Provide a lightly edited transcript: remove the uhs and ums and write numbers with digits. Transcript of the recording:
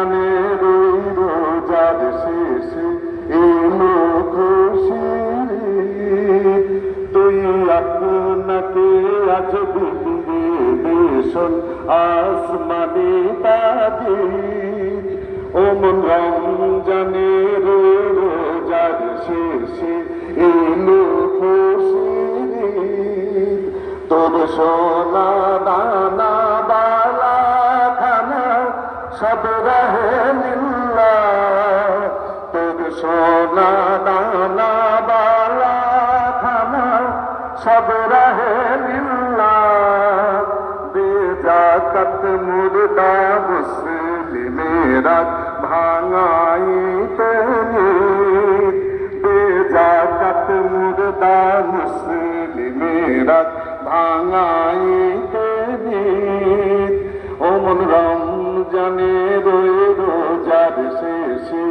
রমজানের ওই রোজার শেষে এলো খুশির ঈদ। তুই আপনাকে আজ দিলে দেশন আসমানে তাদের। ও মন রমজানের ওই রোজার শেষে এলো খুশির ঈদ। তোর সোনা দানা বালা খানা সব রহে লিল্লাহ। তোর সোনা দানা বালা খানা সব রহে লিল্লাহ। বেজাকাত মুর্দা মুসলিমেরা ভাঙাইতে নিত। বেজাকাত মুর্দা মুসলিমেরা ভাঙাইতে নিত। ও মন রমজানের ওই রোজার শেষে